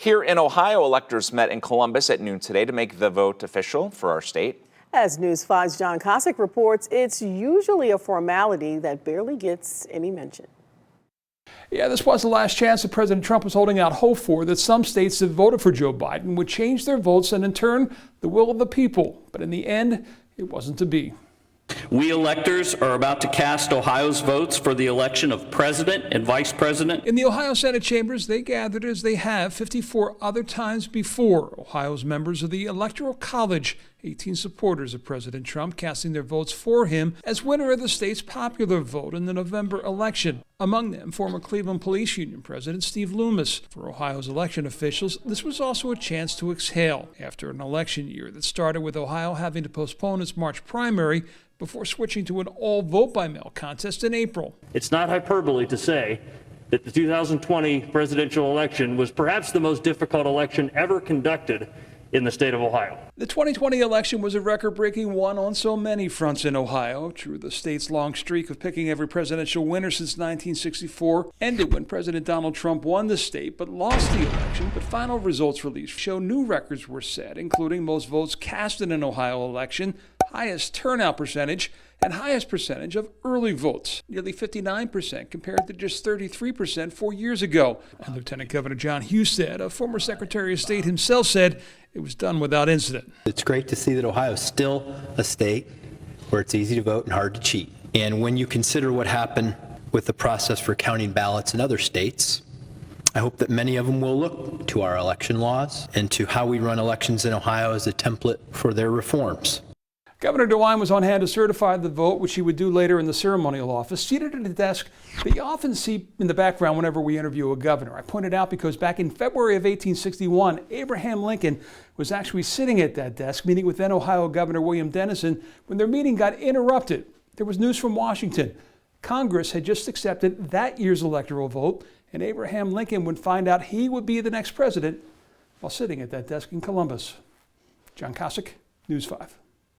Here in Ohio, electors met in Columbus at noon today to make the vote official for our state. As News 5's John Kosick reports, it's usually a formality that barely gets any mention. Yeah, this was the last chance that President Trump was holding out hope for, that some states that voted for Joe Biden would change their votes and in turn the will of the people. But in the end, it wasn't to be. We electors are about to cast Ohio's votes for the election of president and vice president. In the Ohio Senate chambers, they gathered as they have 54 other times before. Ohio's members of the Electoral College, 18 supporters of President Trump, casting their votes for him as winner of the state's popular vote in the November election. Among them, former Cleveland Police Union President Steve Loomis. For Ohio's election officials, this was also a chance to exhale after an election year that started with Ohio having to postpone its March primary before switching to an all-vote-by-mail contest in April. It's not hyperbole to say that the 2020 presidential election was perhaps the most difficult election ever conducted in the state of Ohio. The 2020 election was a record-breaking one on so many fronts in Ohio. True, the state's long streak of picking every presidential winner since 1964 ended when President Donald Trump won the state but lost the election. But final results released show new records were set, including most votes cast in an Ohio election, highest turnout percentage, and highest percentage of early votes, nearly 59% compared to just 33% 4 years ago. And Lieutenant Governor John Husted, a former Secretary of State himself, said it was done without incident. It's great to see that Ohio is still a state where it's easy to vote and hard to cheat. And when you consider what happened with the process for counting ballots in other states, I hope that many of them will look to our election laws and to how we run elections in Ohio as a template for their reforms. Governor DeWine was on hand to certify the vote, which he would do later in the ceremonial office, seated at a desk that you often see in the background whenever we interview a governor. I pointed out because back in February of 1861, Abraham Lincoln was actually sitting at that desk meeting with then Ohio Governor William Dennison when their meeting got interrupted. There was news from Washington. Congress had just accepted that year's electoral vote, and Abraham Lincoln would find out he would be the next president while sitting at that desk in Columbus. John Kosick, News 5.